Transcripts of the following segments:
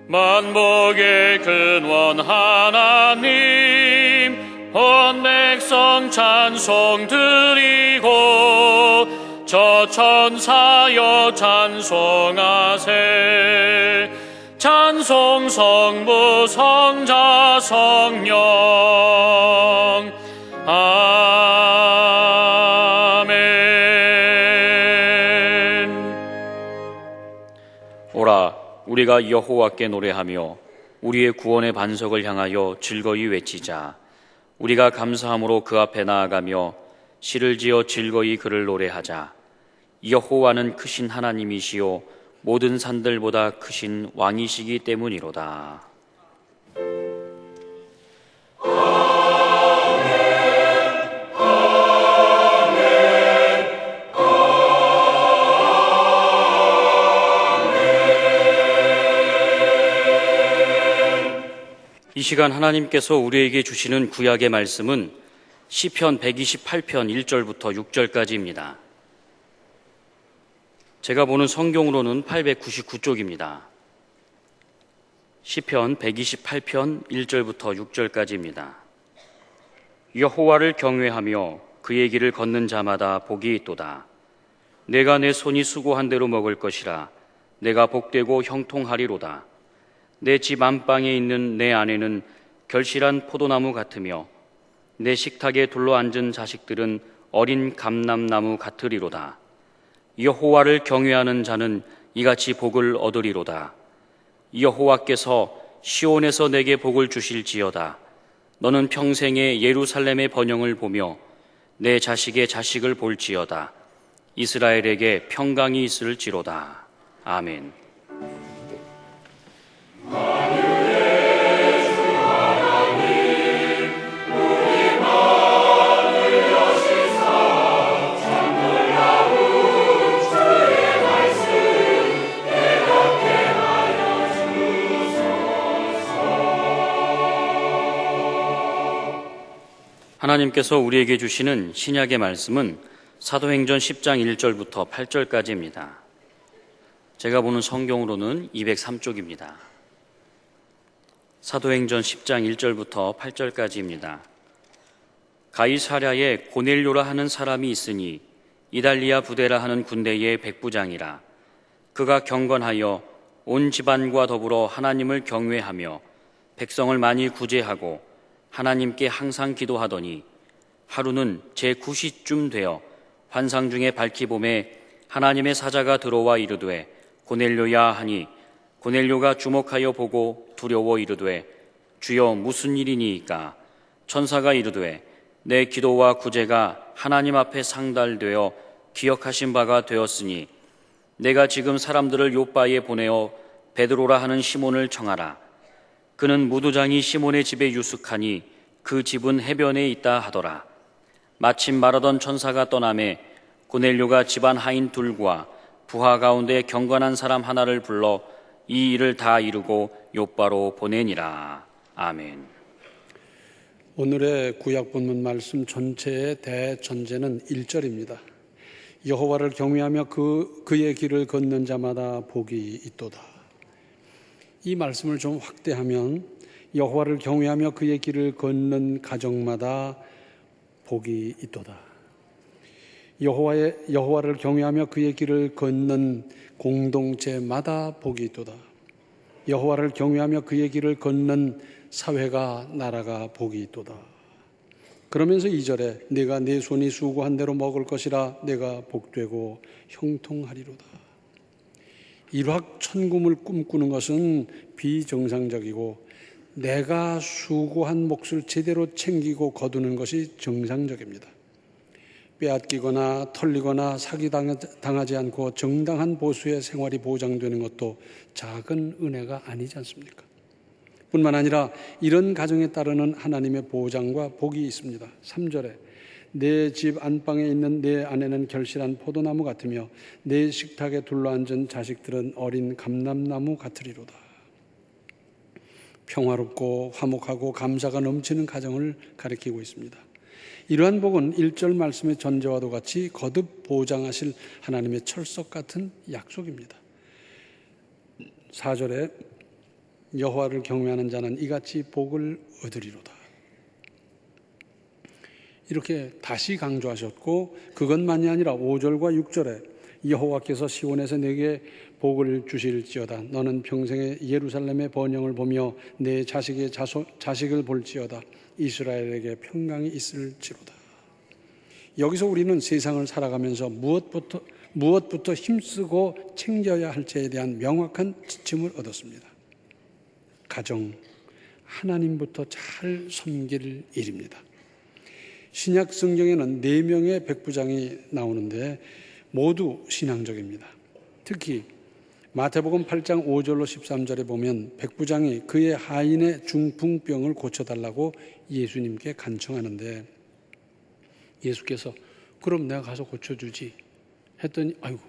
만복의 근원 하나님, 온 백성 찬송 드리고 저 천사여 찬송하세. 찬송 성부 성자 성령. 아멘. 오라, 우리가 여호와께 노래하며 우리의 구원의 반석을 향하여 즐거이 외치자. 우리가 감사함으로 그 앞에 나아가며 시를 지어 즐거이 그를 노래하자. 여호와는 크신 하나님이시요 모든 산들보다 크신 왕이시기 때문이로다. 이 시간 하나님께서 우리에게 주시는 구약의 말씀은 시편 128편 1절부터 6절까지입니다. 제가 보는 성경으로는 899쪽입니다. 시편 128편 1절부터 6절까지입니다. 여호와를 경외하며 그의 길을 걷는 자마다 복이 있도다. 내가 내 손이 수고한 대로 먹을 것이라. 내가 복되고 형통하리로다. 내 집 안방에 있는 내 아내는 결실한 포도나무 같으며 내 식탁에 둘러앉은 자식들은 어린 감람나무 같으리로다. 여호와를 경외하는 자는 이같이 복을 얻으리로다. 여호와께서 시온에서 내게 복을 주실지어다. 너는 평생에 예루살렘의 번영을 보며 내 자식의 자식을 볼지어다. 이스라엘에게 평강이 있을지로다. 아멘. 하나님께서 우리에게 주시는 신약의 말씀은 사도행전 10장 1절부터 8절까지입니다. 제가 보는 성경으로는 203쪽입니다. 사도행전 10장 1절부터 8절까지입니다. 가이사랴에 고넬료라 하는 사람이 있으니 이달리아 부대라 하는 군대의 백부장이라. 그가 경건하여 온 집안과 더불어 하나님을 경외하며 백성을 많이 구제하고 하나님께 항상 기도하더니 하루는 제9시쯤 되어 환상 중에 밝히 봄에 하나님의 사자가 들어와 이르되 고넬료야 하니 고넬료가 주목하여 보고 두려워 이르되 주여 무슨 일이니이까. 천사가 이르되 내 기도와 구제가 하나님 앞에 상달되어 기억하신 바가 되었으니 내가 지금 사람들을 요바에 보내어 베드로라 하는 시몬을 청하라. 그는 무도장이 시몬의 집에 유숙하니 그 집은 해변에 있다 하더라. 마침 말하던 천사가 떠나매 고넬료가 집안 하인 둘과 부하 가운데 경건한 사람 하나를 불러 이 일을 다 이루고 요바로 보내니라. 아멘. 오늘의 구약 본문 말씀 전체의 대전제는 1절입니다. 여호와를 경외하며 그의 길을 걷는 자마다 복이 있도다. 이 말씀을 좀 확대하면 여호와를 경외하며 그의 길을 걷는 가정마다 복이 있도다. 여호와를 경외하며 그의 길을 걷는 공동체마다 복이 있도다. 여호와를 경외하며 그의 길을 걷는 사회가 나라가 복이 있도다. 그러면서 2절에 내가 내 손이 수고한 대로 먹을 것이라. 내가 복되고 형통하리로다. 일확천금을 꿈꾸는 것은 비정상적이고 내가 수고한 몫을 제대로 챙기고 거두는 것이 정상적입니다. 빼앗기거나 털리거나 사기당하지 않고 정당한 보수의 생활이 보장되는 것도 작은 은혜가 아니지 않습니까? 뿐만 아니라 이런 가정에 따르는 하나님의 보장과 복이 있습니다. 3절에 내 집 안방에 있는 내 아내는 결실한 포도나무 같으며 내 식탁에 둘러앉은 자식들은 어린 감람나무 같으리로다. 평화롭고 화목하고 감사가 넘치는 가정을 가리키고 있습니다. 이러한 복은 1절 말씀의 전제와도 같이 거듭 보장하실 하나님의 철석 같은 약속입니다. 4절에 여호와를 경외하는 자는 이같이 복을 얻으리로다. 이렇게 다시 강조하셨고, 그것만이 아니라 5절과 6절에 여호와께서 시온에서 내게 복을 주실지어다. 너는 평생에 예루살렘의 번영을 보며 내 자식의 자식을 볼지어다. 이스라엘에게 평강이 있을지로다. 여기서 우리는 세상을 살아가면서 무엇부터 힘쓰고 챙겨야 할지에 대한 명확한 지침을 얻었습니다. 가정, 하나님부터 잘 섬길 일입니다. 신약 성경에는 4명의 백부장이 나오는데 모두 신앙적입니다. 특히 마태복음 8장 5절로 13절에 보면 백부장이 그의 하인의 중풍병을 고쳐달라고 예수님께 간청하는데, 예수께서 그럼 내가 가서 고쳐주지 했더니, 아이고,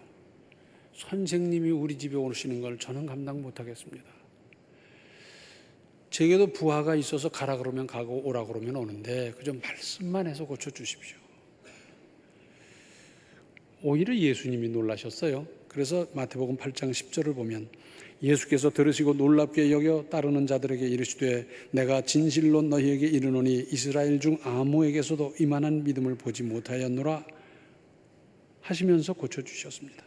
선생님이 우리 집에 오시는 걸 저는 감당 못하겠습니다. 제게도 부하가 있어서 가라 그러면 가고 오라 그러면 오는데 그저 말씀만 해서 고쳐주십시오. 오히려 예수님이 놀라셨어요. 그래서 마태복음 8장 10절을 보면 예수께서 들으시고 놀랍게 여겨 따르는 자들에게 이르시되 내가 진실로 너희에게 이르노니 이스라엘 중 아무에게서도 이만한 믿음을 보지 못하였노라 하시면서 고쳐주셨습니다.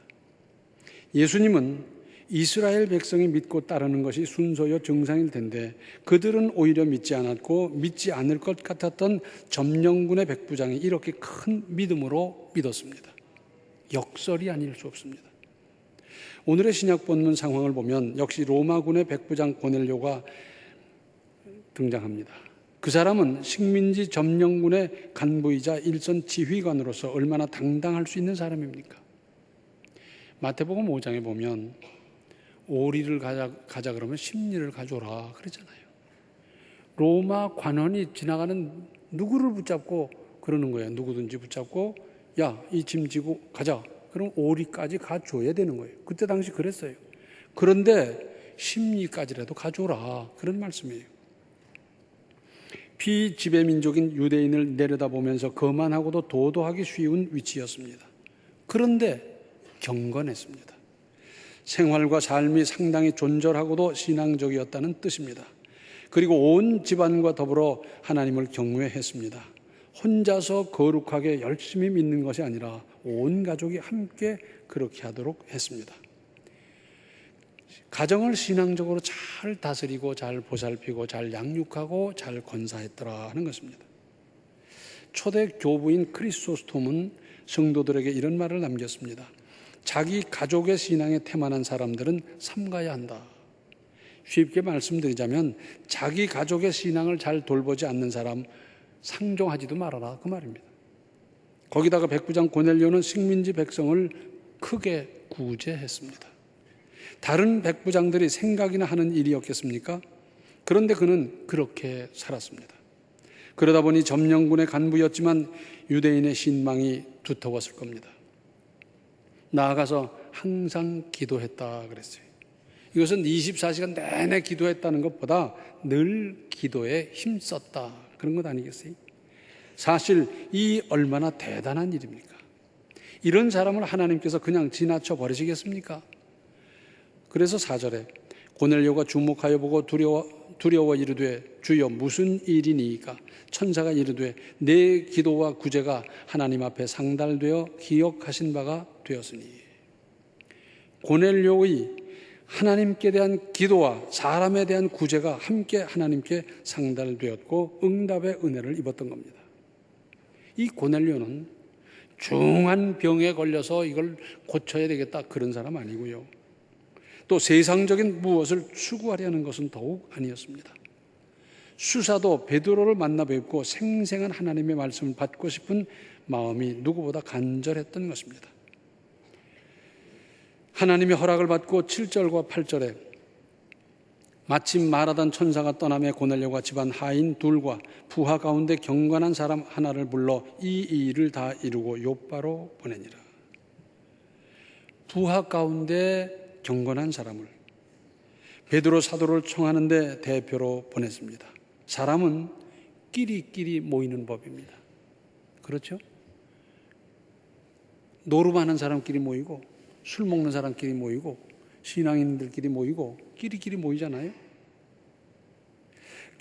예수님은 이스라엘 백성이 믿고 따르는 것이 순서여 정상일 텐데 그들은 오히려 믿지 않았고 믿지 않을 것 같았던 점령군의 백부장이 이렇게 큰 믿음으로 믿었습니다. 역설이 아닐 수 없습니다. 오늘의 신약 본문 상황을 보면 역시 로마군의 백부장 고넬료가 등장합니다. 그 사람은 식민지 점령군의 간부이자 일선 지휘관으로서 얼마나 당당할 수 있는 사람입니까? 마태복음 5장에 보면 오리를 가자 그러면 십리를 가져오라 그러잖아요. 로마 관원이 지나가는 누구를 붙잡고 그러는 거예요. 누구든지 붙잡고 야, 이 짐 지고 가자. 그럼 오리까지 가줘야 되는 거예요. 그때 당시 그랬어요. 그런데 십리까지라도 가져오라 그런 말씀이에요. 비지배민족인 유대인을 내려다보면서 거만하고도 도도하기 쉬운 위치였습니다. 그런데 경건했습니다. 생활과 삶이 상당히 존절하고도 신앙적이었다는 뜻입니다. 그리고 온 집안과 더불어 하나님을 경외했습니다. 혼자서 거룩하게 열심히 믿는 것이 아니라 온 가족이 함께 그렇게 하도록 했습니다. 가정을 신앙적으로 잘 다스리고 잘 보살피고 잘 양육하고 잘 건사했더라 하는 것입니다. 초대 교부인 크리소스톰은 성도들에게 이런 말을 남겼습니다. 자기 가족의 신앙에 태만한 사람들은 삼가야 한다. 쉽게 말씀드리자면 자기 가족의 신앙을 잘 돌보지 않는 사람 상종하지도 말아라 그 말입니다. 거기다가 백부장 고넬료는 식민지 백성을 크게 구제했습니다. 다른 백부장들이 생각이나 하는 일이었겠습니까? 그런데 그는 그렇게 살았습니다. 그러다 보니 점령군의 간부였지만 유대인의 신망이 두터웠을 겁니다. 나아가서 항상 기도했다 그랬어요. 이것은 24시간 내내 기도했다는 것보다 늘 기도에 힘썼다 그런 것 아니겠어요? 사실 이 얼마나 대단한 일입니까? 이런 사람을 하나님께서 그냥 지나쳐 버리시겠습니까? 그래서 4절에 고넬료가 주목하여 보고 두려워 이르되 주여 무슨 일이니이까? 천사가 이르되 내 기도와 구제가 하나님 앞에 상달되어 기억하신 바가 되었으니. 고넬료의 하나님께 대한 기도와 사람에 대한 구제가 함께 하나님께 상달되었고 응답의 은혜를 입었던 겁니다. 이 고넬료는 중한 병에 걸려서 이걸 고쳐야 되겠다 그런 사람 아니고요. 또 세상적인 무엇을 추구하려는 것은 더욱 아니었습니다. 수사도 베드로를 만나 뵙고 생생한 하나님의 말씀을 받고 싶은 마음이 누구보다 간절했던 것입니다. 하나님의 허락을 받고 7절과 8절에 마침 말하던 천사가 떠나매 고넬료가 집안 하인 둘과 부하 가운데 경건한 사람 하나를 불러 이 일을 다 이루고 요바로 보내니라. 부하 가운데 경건한 사람을 베드로 사도를 청하는데 대표로 보냈습니다. 사람은 끼리끼리 모이는 법입니다. 그렇죠? 노름하는 사람끼리 모이고 술 먹는 사람끼리 모이고 신앙인들끼리 모이고 끼리끼리 모이잖아요.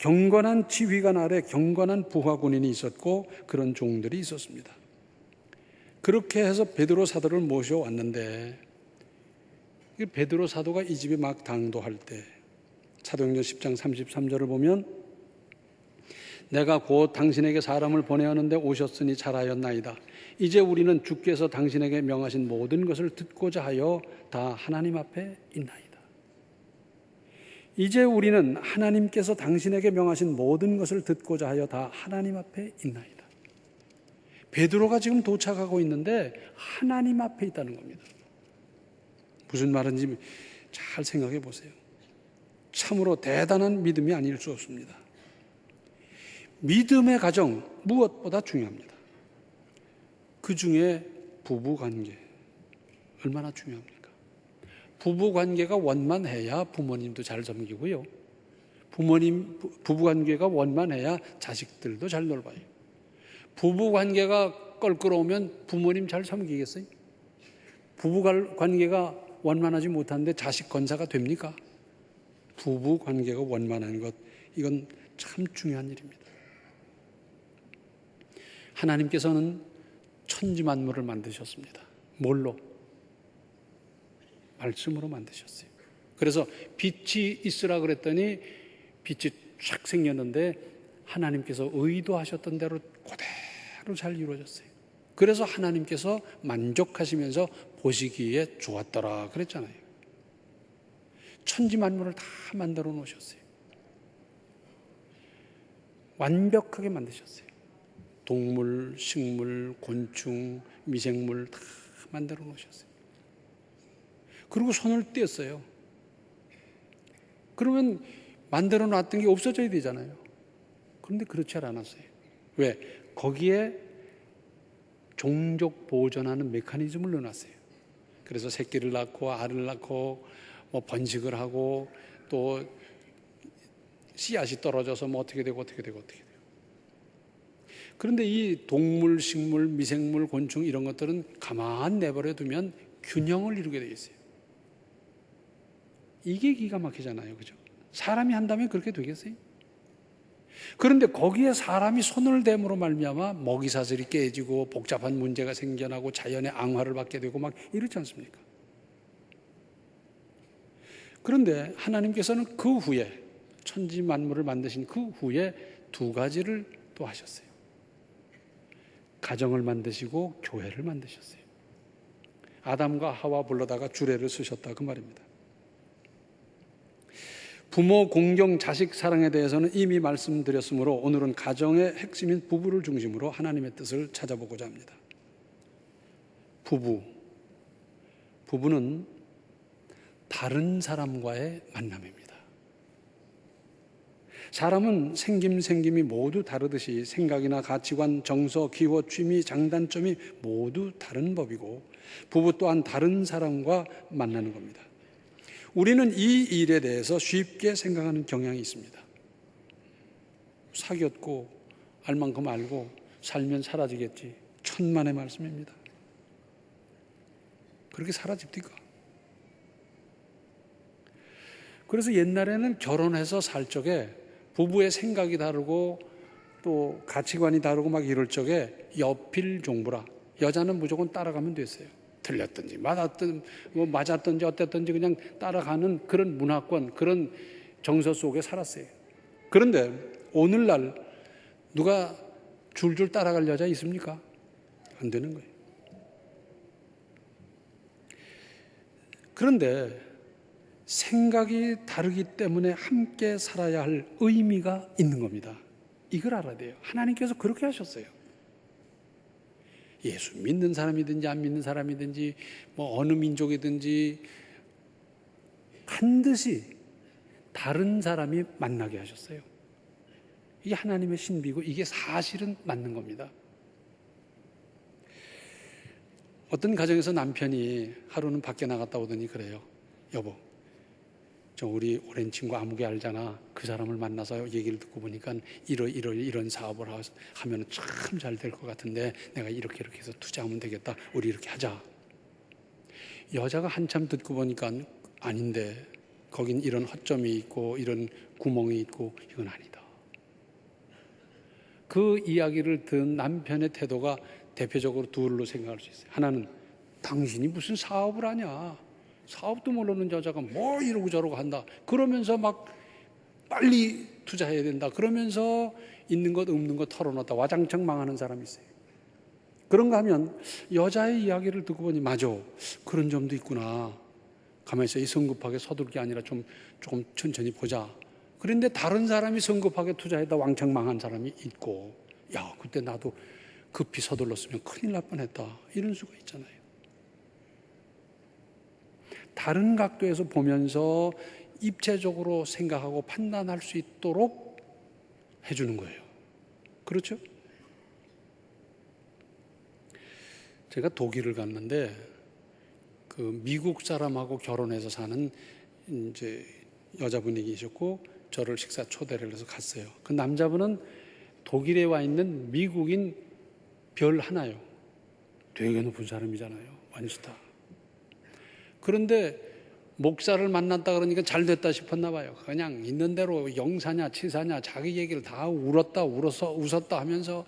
경건한 지휘관 아래 경건한 부하 군인이 있었고 그런 종들이 있었습니다. 그렇게 해서 베드로 사도를 모셔왔는데 베드로 사도가 이 집에 막 당도할 때 사도행전 10장 33절을 보면 내가 곧 당신에게 사람을 보내야 하는데 오셨으니 잘하였나이다. 이제 우리는 주께서 당신에게 명하신 모든 것을 듣고자 하여 다 하나님 앞에 있나이다. 이제 우리는 하나님께서 당신에게 명하신 모든 것을 듣고자 하여 다 하나님 앞에 있나이다. 베드로가 지금 도착하고 있는데 하나님 앞에 있다는 겁니다. 무슨 말인지 잘 생각해 보세요. 참으로 대단한 믿음이 아닐 수 없습니다. 믿음의 가정 무엇보다 중요합니다. 그 중에 부부관계 얼마나 중요합니까? 부부관계가 원만해야 부모님도 잘 섬기고요. 부부관계가 원만해야 자식들도 잘 놀봐요. 부부관계가 껄끄러우면 부모님 잘 섬기겠어요? 부부관계가 원만하지 못한데 자식 건사가 됩니까? 부부관계가 원만한 것, 이건 참 중요한 일입니다. 하나님께서는 천지만물을 만드셨습니다. 뭘로? 말씀으로 만드셨어요. 그래서 빛이 있으라 그랬더니 빛이 쫙 생겼는데 하나님께서 의도하셨던 대로 그대로 잘 이루어졌어요. 그래서 하나님께서 만족하시면서 보시기에 좋았더라 그랬잖아요. 천지만물을 다 만들어 놓으셨어요. 완벽하게 만드셨어요. 동물, 식물, 곤충, 미생물 다 만들어 놓으셨어요. 그리고 손을 떼었어요. 그러면 만들어 놨던 게 없어져야 되잖아요. 그런데 그렇지 않았어요. 왜? 거기에 종족 보존하는 메커니즘을 넣어놨어요. 그래서 새끼를 낳고 알을 낳고 번식을 하고 또 씨앗이 떨어져서 어떻게 되고. 그런데 이 동물, 식물, 미생물, 곤충 이런 것들은 가만 내버려 두면 균형을 이루게 되어 있어요. 이게 기가 막히잖아요. 그죠? 사람이 한다면 그렇게 되겠어요? 그런데 거기에 사람이 손을 댐으로 말미암아 먹이사슬이 깨지고 복잡한 문제가 생겨나고 자연의 앙화를 받게 되고 막 이렇지 않습니까? 그런데 하나님께서는 그 후에 천지 만물을 만드신 그 후에 두 가지를 또 하셨어요. 가정을 만드시고 교회를 만드셨어요. 아담과 하와 불러다가 주례를 쓰셨다 그 말입니다. 부모 공경, 자식 사랑에 대해서는 이미 말씀드렸으므로 오늘은 가정의 핵심인 부부를 중심으로 하나님의 뜻을 찾아보고자 합니다. 부부는 다른 사람과의 만남입니다. 사람은 생김이 모두 다르듯이 생각이나 가치관, 정서, 기호, 취미, 장단점이 모두 다른 법이고 부부 또한 다른 사람과 만나는 겁니다. 우리는 이 일에 대해서 쉽게 생각하는 경향이 있습니다. 사귀었고 알 만큼 알고 살면 사라지겠지. 천만의 말씀입니다. 그렇게 사라집니까? 그래서 옛날에는 결혼해서 살 적에 부부의 생각이 다르고 또 가치관이 다르고 막 이럴 적에 여필 종부라, 여자는 무조건 따라가면 됐어요. 틀렸든지 맞았든지 어땠든지 그냥 따라가는 그런 문화권, 그런 정서 속에 살았어요. 그런데 오늘날 누가 줄줄 따라갈 여자 있습니까? 안 되는 거예요. 그런데 생각이 다르기 때문에 함께 살아야 할 의미가 있는 겁니다. 이걸 알아야 돼요. 하나님께서 그렇게 하셨어요. 예수 믿는 사람이든지 안 믿는 사람이든지 어느 민족이든지 반드시 다른 사람이 만나게 하셨어요. 이게 하나님의 신비고 이게 사실은 맞는 겁니다. 어떤 가정에서 남편이 하루는 밖에 나갔다 오더니 그래요. 여보, 저 우리 오랜 친구 아무개 알잖아. 그 사람을 만나서 얘기를 듣고 보니까 이런 사업을 하면 참 잘 될 것 같은데 내가 이렇게 해서 투자하면 되겠다. 우리 이렇게 하자. 여자가 한참 듣고 보니까 아닌데 거긴 이런 허점이 있고 이런 구멍이 있고 이건 아니다. 그 이야기를 들은 남편의 태도가 대표적으로 둘로 생각할 수 있어요. 하나는 당신이 무슨 사업을 하냐, 사업도 모르는 여자가 뭐 이러고 저러고 한다, 그러면서 막 빨리 투자해야 된다, 그러면서 있는 것 없는 것 털어놓다 와장창 망하는 사람이 있어요. 그런가 하면 여자의 이야기를 듣고 보니 맞아, 그런 점도 있구나, 가만히 있어, 이 성급하게 서둘 게 아니라 조금 천천히 보자. 그런데 다른 사람이 성급하게 투자했다 왕창 망한 사람이 있고, 야, 그때 나도 급히 서둘렀으면 큰일 날 뻔했다, 이런 수가 있잖아요. 다른 각도에서 보면서 입체적으로 생각하고 판단할 수 있도록 해주는 거예요. 그렇죠? 제가 독일을 갔는데 그 미국 사람하고 결혼해서 사는 이제 여자분이 계셨고, 저를 식사 초대를 해서 갔어요. 그 남자분은 독일에 와 있는 미국인 별 하나요. 되게 높은 사람이잖아요, 완스타. 그런데 목사를 만났다 그러니까 잘 됐다 싶었나 봐요. 그냥 있는 대로 영사냐 치사냐 자기 얘기를 다 웃었다 하면서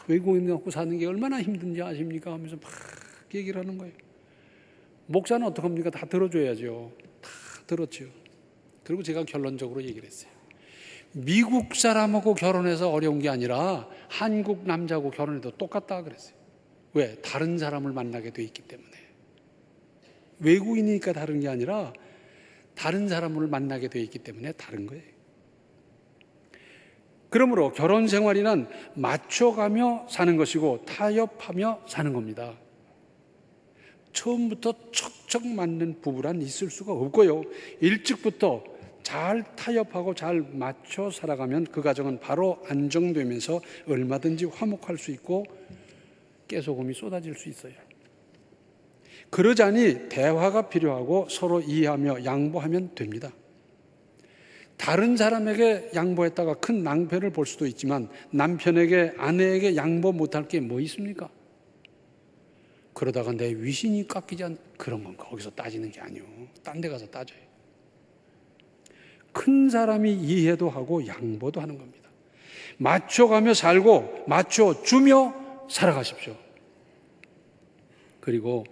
외국인 갖고 사는 게 얼마나 힘든지 아십니까 하면서 막 얘기를 하는 거예요. 목사는 어떡합니까? 다 들어줘야죠. 다 들었죠. 그리고 제가 결론적으로 얘기를 했어요. 미국 사람하고 결혼해서 어려운 게 아니라 한국 남자하고 결혼해도 똑같다 그랬어요. 왜? 다른 사람을 만나게 돼 있기 때문에. 외국인이니까 다른 게 아니라 다른 사람을 만나게 돼 있기 때문에 다른 거예요. 그러므로 결혼 생활이란 맞춰가며 사는 것이고 타협하며 사는 겁니다. 처음부터 척척 맞는 부부란 있을 수가 없고요, 일찍부터 잘 타협하고 잘 맞춰 살아가면 그 가정은 바로 안정되면서 얼마든지 화목할 수 있고 깨소금이 쏟아질 수 있어요. 그러자니 대화가 필요하고 서로 이해하며 양보하면 됩니다. 다른 사람에게 양보했다가 큰 낭패를 볼 수도 있지만 남편에게, 아내에게 양보 못할 게 뭐 있습니까? 그러다가 내 위신이 깎이지 않는 그런 건 거기서 따지는 게 아니에요. 딴 데 가서 따져요. 큰 사람이 이해도 하고 양보도 하는 겁니다. 맞춰가며 살고 맞춰주며 살아가십시오. 그리고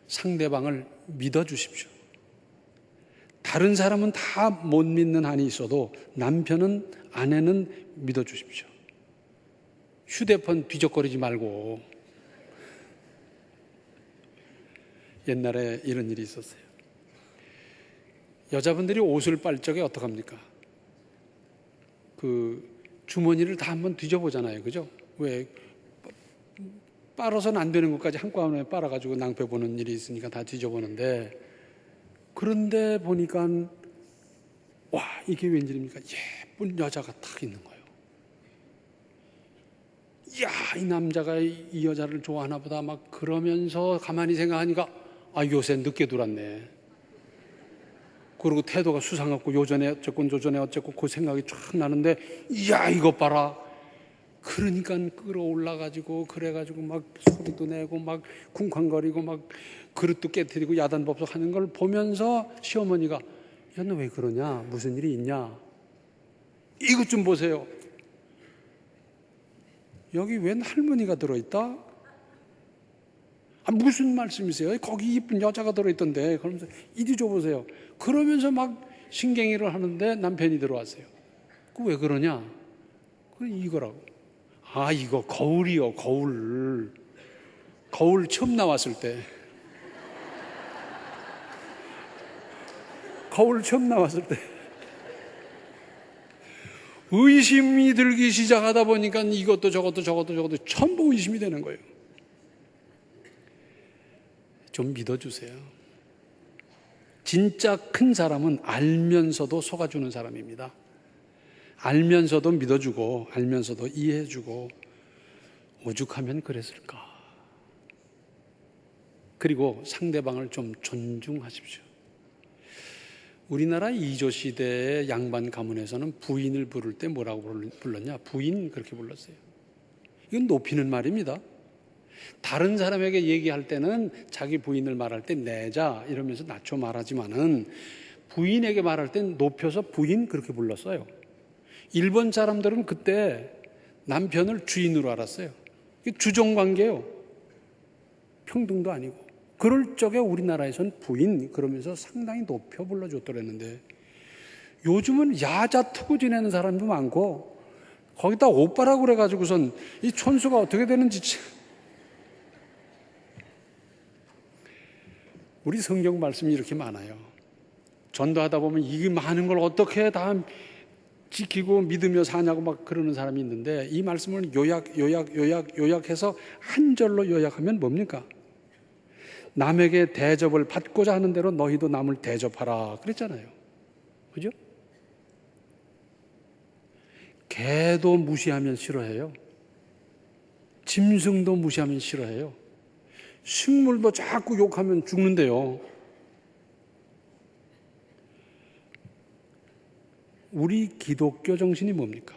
상대방을 믿어주십시오. 다른 사람은 다 못 믿는 한이 있어도 남편은, 아내는 믿어주십시오. 휴대폰 뒤적거리지 말고. 옛날에 이런 일이 있었어요. 여자분들이 옷을 빨 적에 어떡합니까? 그 주머니를 다 한번 뒤져보잖아요. 그죠? 왜? 빨아서는 안 되는 것까지 한꺼번에 빨아가지고 낭패 보는 일이 있으니까 다 뒤져보는데, 그런데 보니까 와, 이게 웬일입니까? 예쁜 여자가 딱 있는 거예요. 이야, 이 남자가 이 여자를 좋아하나 보다 막 그러면서 가만히 생각하니까 요새 늦게 들어왔네. 그리고 태도가 수상하고 요전에 어쨌고 저전에 어쨌고 그 생각이 쫙 나는데, 이야, 이것 봐라. 그러니까 끌어올라가지고 그래가지고 막 소리도 내고 막 쿵쾅거리고 막 그릇도 깨트리고 야단법석 하는 걸 보면서 시어머니가, 야, 너 왜 그러냐? 무슨 일이 있냐? 이것 좀 보세요. 여기 웬 할머니가 들어있다? 무슨 말씀이세요? 거기 이쁜 여자가 들어있던데. 그러면서 이리 줘보세요. 그러면서 막 신경이를 하는데 남편이 들어왔어요. 그 왜 그러냐? 그래, 이거라고. 이거 거울이요, 거울. 거울 처음 나왔을 때. 거울 처음 나왔을 때. 의심이 들기 시작하다 보니까 이것도 저것도 전부 의심이 되는 거예요. 좀 믿어주세요. 진짜 큰 사람은 알면서도 속아주는 사람입니다. 알면서도 믿어주고 알면서도 이해해주고, 오죽하면 그랬을까. 그리고 상대방을 좀 존중하십시오. 우리나라 이조 시대의 양반 가문에서는 부인을 부를 때 뭐라고 불렀냐? 부인, 그렇게 불렀어요. 이건 높이는 말입니다. 다른 사람에게 얘기할 때는 자기 부인을 말할 때 내자 이러면서 낮춰 말하지만은 부인에게 말할 땐 높여서 부인 그렇게 불렀어요. 일본 사람들은 그때 남편을 주인으로 알았어요. 이게 주종관계예요. 평등도 아니고. 그럴 적에 우리나라에선 부인 그러면서 상당히 높여 불러줬더랬는데 요즘은 야자 트고 지내는 사람도 많고 거기다 오빠라고 그래가지고선 이 촌수가 어떻게 되는지 참. 우리 성경 말씀이 이렇게 많아요. 전도하다 보면 이 많은 걸 어떻게 다 지키고 믿으며 사냐고 막 그러는 사람이 있는데 이 말씀을 요약해서 한 절로 요약하면 뭡니까? 남에게 대접을 받고자 하는 대로 너희도 남을 대접하라 그랬잖아요. 그죠? 개도 무시하면 싫어해요. 짐승도 무시하면 싫어해요. 식물도 자꾸 욕하면 죽는데요. 우리 기독교 정신이 뭡니까?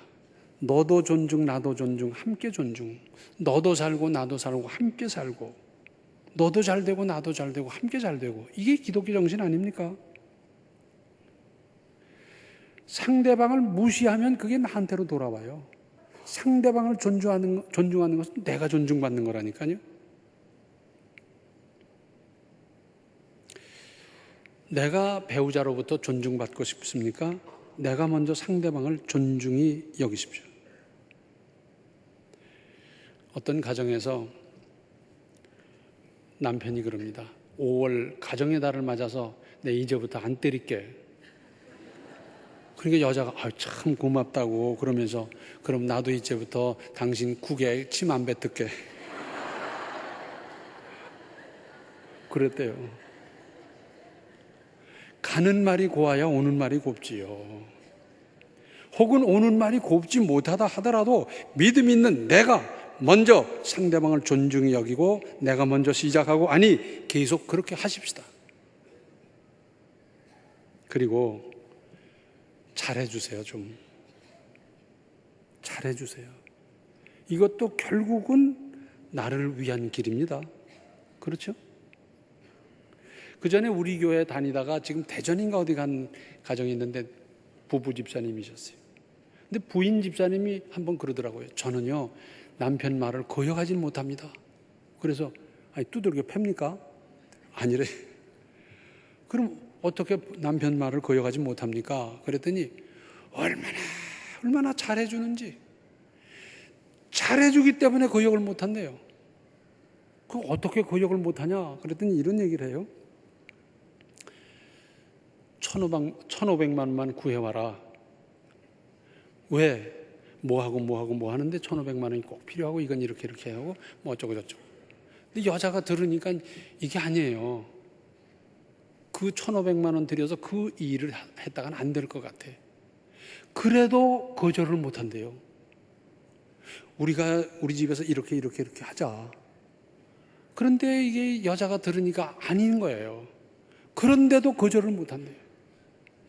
너도 존중, 나도 존중, 함께 존중. 너도 살고, 나도 살고, 함께 살고. 너도 잘 되고, 나도 잘 되고, 함께 잘 되고. 이게 기독교 정신 아닙니까? 상대방을 무시하면 그게 나한테로 돌아와요. 상대방을 존중하는 것은 내가 존중받는 거라니까요. 내가 배우자로부터 존중받고 싶습니까? 내가 먼저 상대방을 존중히 여기십시오. 어떤 가정에서 남편이 그럽니다. 5월 가정의 달을 맞아서 내 이제부터 안 때릴게. 그러니까 여자가 참 고맙다고 그러면서 그럼 나도 이제부터 당신 국에 침 안 뱉을게. 그랬대요. 가는 말이 고와야 오는 말이 곱지요. 혹은 오는 말이 곱지 못하다 하더라도 믿음 있는 내가 먼저 상대방을 존중히 여기고 내가 먼저 시작하고 아니 계속 그렇게 하십시다. 그리고 잘해주세요. 좀 잘해주세요. 이것도 결국은 나를 위한 길입니다. 그렇죠? 그 전에 우리 교회 다니다가 지금 대전인가 어디 간 가정이 있는데 부부 집사님이셨어요. 근데 부인 집사님이 한번 그러더라고요. 저는요 남편 말을 거역하지 못합니다. 그래서 두들겨 팹니까? 아니래. 그럼 어떻게 남편 말을 거역하지 못합니까? 그랬더니 얼마나 잘해주는지 잘해주기 때문에 거역을 못한대요. 그 어떻게 거역을 못하냐? 그랬더니 이런 얘기를 해요. 1,500만 원만 구해와라. 왜? 뭐 하는데 1,500만 원이 꼭 필요하고 이건 이렇게 하고 뭐 어쩌고 저쩌고. 근데 여자가 들으니까 이게 아니에요. 그 1,500만 원 들여서 그 일을 했다가는 안 될 것 같아. 그래도 거절을 못 한대요. 우리 집에서 이렇게 하자. 그런데 이게 여자가 들으니까 아닌 거예요. 그런데도 거절을 못 한대요.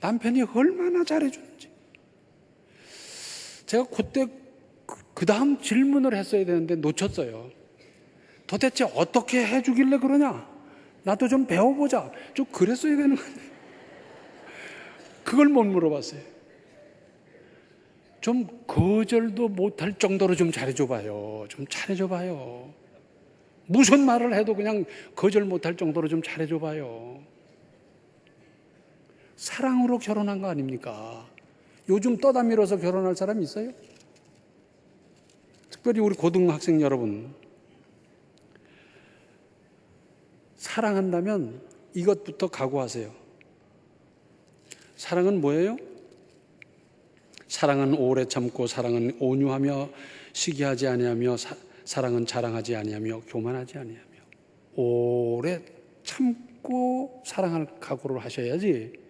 남편이 얼마나 잘해주는지. 제가 그때 그 다음 질문을 했어야 되는데 놓쳤어요. 도대체 어떻게 해주길래 그러냐? 나도 좀 배워보자. 좀 그랬어야 되는 건데. 그걸 못 물어봤어요. 좀 거절도 못할 정도로 좀 잘해줘봐요. 좀 잘해줘봐요. 무슨 말을 해도 그냥 거절 못할 정도로 좀 잘해줘봐요. 사랑으로 결혼한 거 아닙니까? 요즘 떠다 밀어서 결혼할 사람이 있어요? 특별히 우리 고등학생 여러분, 사랑한다면 이것부터 각오하세요. 사랑은 뭐예요? 사랑은 오래 참고 사랑은 온유하며 시기하지 아니하며 사랑은 자랑하지 아니하며 교만하지 아니하며. 오래 참고 사랑할 각오를 하셔야지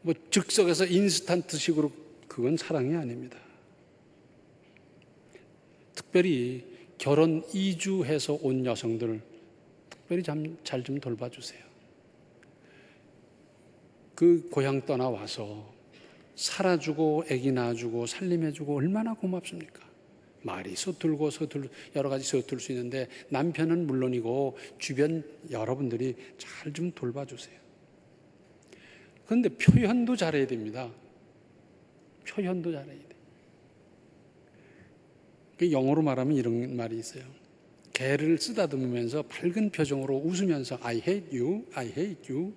뭐 즉석에서 인스턴트식으로 그건 사랑이 아닙니다. 특별히 결혼 2주해서 온 여성들 특별히 잘 좀 돌봐주세요. 그 고향 떠나와서 살아주고 아기 낳아주고 살림해주고 얼마나 고맙습니까? 말이 서툴고 여러 가지 서툴 수 있는데 남편은 물론이고 주변 여러분들이 잘 좀 돌봐주세요. 그런데 표현도 잘해야 됩니다. 표현도 잘해야 돼. 영어로 말하면 이런 말이 있어요. 개를 쓰다듬으면서 밝은 표정으로 웃으면서 I hate you, I hate you.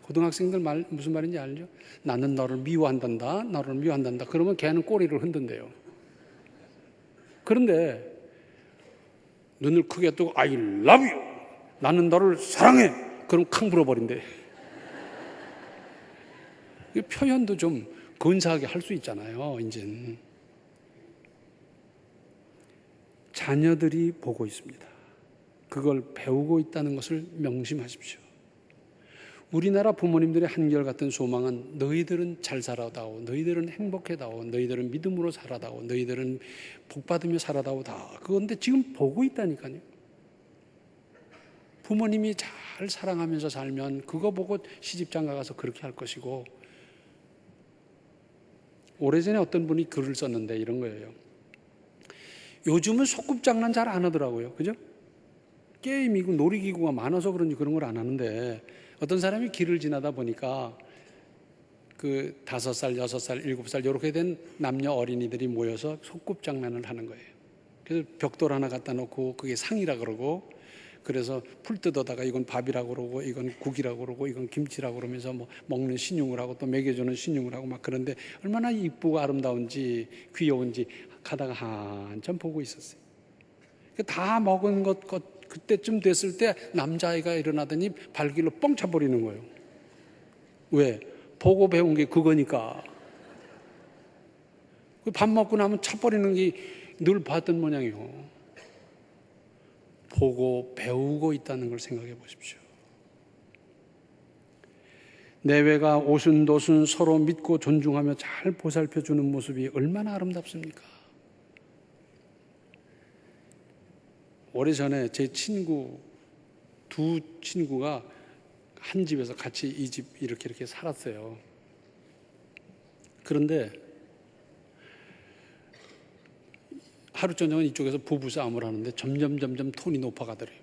고등학생들 말 무슨 말인지 알죠? 나는 너를 미워한단다, 너를 미워한단다. 그러면 개는 꼬리를 흔든대요. 그런데 눈을 크게 뜨고 I love you, 나는 너를 사랑해. 그럼 캉 불어버린대. 표현도 좀 근사하게 할 수 있잖아요. 이제는 자녀들이 보고 있습니다. 그걸 배우고 있다는 것을 명심하십시오. 우리나라 부모님들의 한결같은 소망은 너희들은 잘 살아다오, 너희들은 행복해다오, 너희들은 믿음으로 살아다오, 너희들은 복받으며 살아다오 다. 그런데 지금 보고 있다니까요. 부모님이 잘 사랑하면서 살면 그거 보고 시집장가 가서 그렇게 할 것이고, 오래전에 어떤 분이 글을 썼는데 이런 거예요. 요즘은 소꿉장난 잘 안 하더라고요. 그죠? 게임이고 놀이기구가 많아서 그런지 그런 걸 안 하는데, 어떤 사람이 길을 지나다 보니까 그 5살, 6살, 7살 이렇게 된 남녀 어린이들이 모여서 소꿉장난을 하는 거예요. 그래서 벽돌 하나 갖다 놓고 그게 상이라 그러고, 그래서 풀 뜯어다가 이건 밥이라고 그러고 이건 국이라고 그러고 이건 김치라고 그러면서 뭐 먹는 신용을 하고 또 먹여주는 신용을 하고 막 그런데 얼마나 이쁘고 아름다운지 귀여운지 가다가 한참 보고 있었어요. 다 먹은 것 그때쯤 됐을 때 남자아이가 일어나더니 발길로 뻥 차버리는 거예요. 왜? 보고 배운 게 그거니까. 밥 먹고 나면 차버리는 게 늘 봤던 모양이에요. 보고 배우고 있다는 걸 생각해 보십시오. 내외가 오순도순 서로 믿고 존중하며 잘 보살펴주는 모습이 얼마나 아름답습니까? 오래전에 제 친구, 두 친구가 한 집에서 같이 이 집 이렇게 살았어요. 그런데 하루 저녁은 이쪽에서 부부싸움을 하는데 점점 톤이 높아가더래요.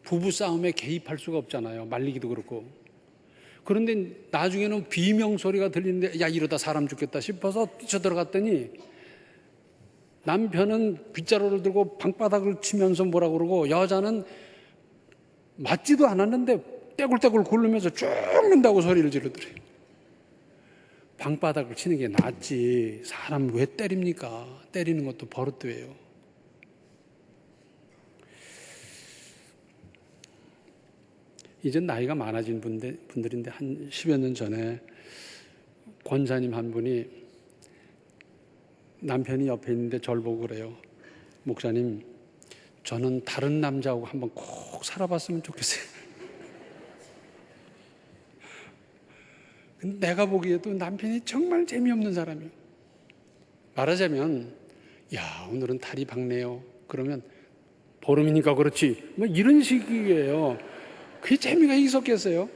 부부싸움에 개입할 수가 없잖아요. 말리기도 그렇고. 그런데 나중에는 비명소리가 들리는데 야 이러다 사람 죽겠다 싶어서 뛰쳐들어갔더니 남편은 빗자루를 들고 방바닥을 치면서 뭐라 그러고 여자는 맞지도 않았는데 떼굴떼굴 굴르면서 죽는다고 소리를 지르더래요. 방바닥을 치는 게 낫지 사람 왜 때립니까? 때리는 것도 버릇돼요. 이젠 나이가 많아진 분들인데 한 10여 년 전에 권사님 한 분이 남편이 옆에 있는데 저를 보고 그래요. 목사님, 저는 다른 남자하고 한번 꼭 살아봤으면 좋겠어요. 근데 내가 보기에도 남편이 정말 재미없는 사람이에요. 말하자면 야 오늘은 달이 밝네요. 그러면 보름이니까 그렇지 뭐 이런 식이에요. 그게 재미가 있었겠어요?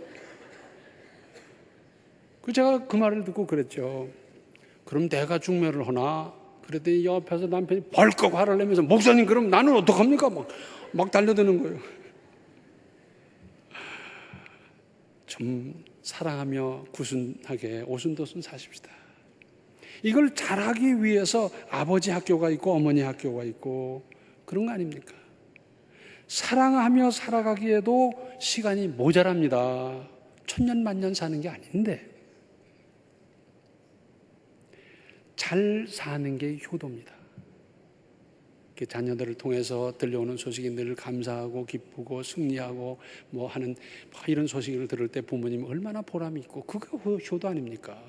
제가 그 말을 듣고 그랬죠. 그럼 내가 중매를 하나? 그랬더니 옆에서 남편이 벌컥 화를 내면서 목사님 그럼 나는 어떡합니까? 막 달려드는 거예요. 좀 사랑하며 구순하게 오순도순 사십시다. 이걸 잘하기 위해서 아버지 학교가 있고 어머니 학교가 있고 그런 거 아닙니까? 사랑하며 살아가기에도 시간이 모자랍니다. 천년만년 사는 게 아닌데 잘 사는 게 효도입니다. 자녀들을 통해서 들려오는 소식이 늘 감사하고 기쁘고 승리하고 뭐 하는 이런 소식을 들을 때 부모님은 얼마나 보람이 있고 그게 효도 아닙니까?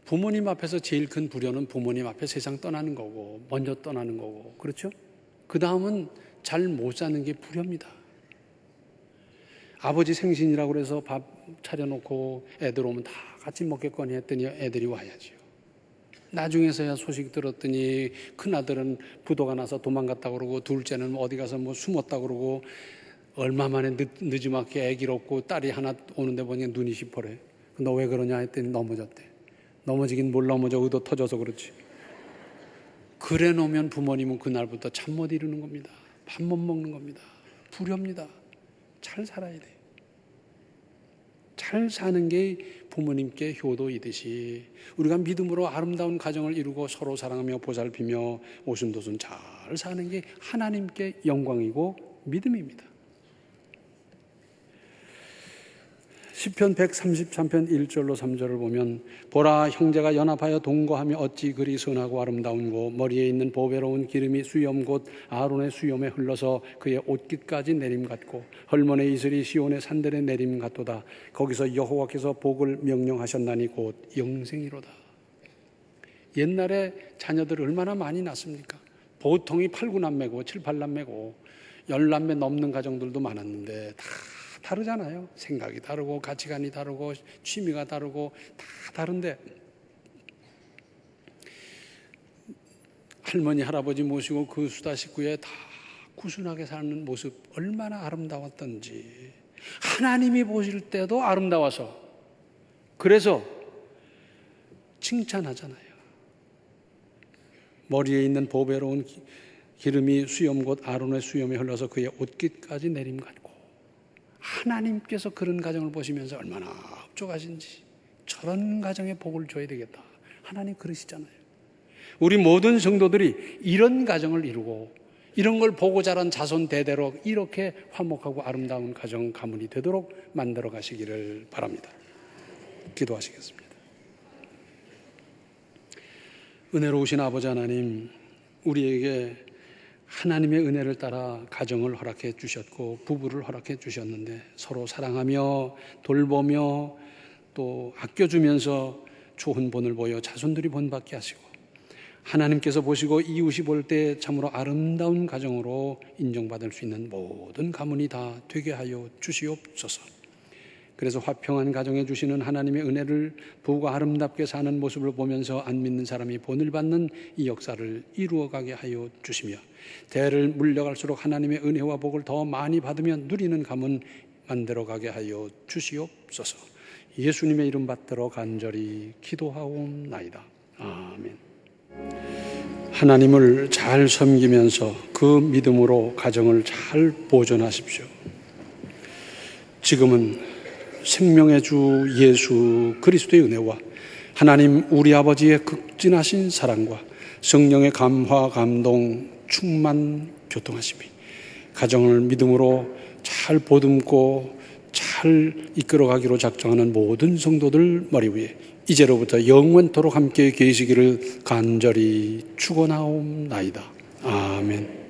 부모님 앞에서 제일 큰 불효는 부모님 앞에 세상 떠나는 거고 먼저 떠나는 거고 그렇죠? 그 다음은 잘 못 사는 게 불효입니다. 아버지 생신이라고 그래서 밥 차려놓고 애들 오면 다 같이 먹겠거니 했더니 애들이 와야지요. 나중에서야 소식 들었더니 큰아들은 부도가 나서 도망갔다고 그러고 둘째는 어디 가서 뭐 숨었다고 그러고 얼마 만에 늦지막히 애기를 얻고 딸이 하나 오는데 보니까 눈이 시퍼래. 너 왜 그러냐 했더니 넘어졌대. 넘어지긴 뭘 넘어져 의도 터져서 그렇지. 그래 놓으면 부모님은 그날부터 잠 못 이루는 겁니다. 밥 못 먹는 겁니다. 불효입니다. 잘 살아야 돼요. 잘 사는 게 부모님께 효도이듯이 우리가 믿음으로 아름다운 가정을 이루고 서로 사랑하며 보살피며 오순도순 잘 사는 게 하나님께 영광이고 믿음입니다. 시편 133편 1절로 3절을 보면 보라 형제가 연합하여 동거하며 어찌 그리 선하고 아름다운고 머리에 있는 보배로운 기름이 수염 곧 아론의 수염에 흘러서 그의 옷깃까지 내림 같고 헐몬의 이슬이 시온의 산들의 내림 같도다. 거기서 여호와께서 복을 명령하셨나니 곧 영생이로다. 옛날에 자녀들을 얼마나 많이 낳습니까? 보통이 8, 9남매고 7, 8남매고 10남매 넘는 가정들도 많았는데 다 다르잖아요. 생각이 다르고 가치관이 다르고 취미가 다르고 다 다른데 할머니 할아버지 모시고 그 수다 식구에 다 구순하게 사는 모습 얼마나 아름다웠던지 하나님이 보실 때도 아름다워서 그래서 칭찬하잖아요. 머리에 있는 보배로운 기름이 수염 곧 아론의 수염에 흘러서 그의 옷깃까지 내림 같고 하나님께서 그런 가정을 보시면서 얼마나 흡족하신지 저런 가정에 복을 줘야 되겠다. 하나님 그러시잖아요. 우리 모든 성도들이 이런 가정을 이루고 이런 걸 보고 자란 자손 대대로 이렇게 화목하고 아름다운 가정 가문이 되도록 만들어 가시기를 바랍니다. 기도하시겠습니다. 은혜로우신 아버지 하나님, 우리에게 하나님의 은혜를 따라 가정을 허락해 주셨고 부부를 허락해 주셨는데 서로 사랑하며 돌보며 또 아껴주면서 좋은 본을 보여 자손들이 본받게 하시고 하나님께서 보시고 이웃이 볼 때 참으로 아름다운 가정으로 인정받을 수 있는 모든 가문이 다 되게 하여 주시옵소서. 그래서 화평한 가정에 주시는 하나님의 은혜를 부부가 아름답게 사는 모습을 보면서 안 믿는 사람이 본을 받는 이 역사를 이루어가게 하여 주시며 대를 물려갈수록 하나님의 은혜와 복을 더 많이 받으며 누리는 가문 만들어가게 하여 주시옵소서. 예수님의 이름 받들어 간절히 기도하옵나이다. 아멘. 하나님을 잘 섬기면서 그 믿음으로 가정을 잘 보존하십시오. 지금은 생명의 주 예수 그리스도의 은혜와 하나님 우리 아버지의 극진하신 사랑과 성령의 감화 감동 충만 교통하심이 가정을 믿음으로 잘 보듬고 잘 이끌어가기로 작정하는 모든 성도들 머리 위에 이제로부터 영원토록 함께 계시기를 간절히 축원하옵나이다. 아멘.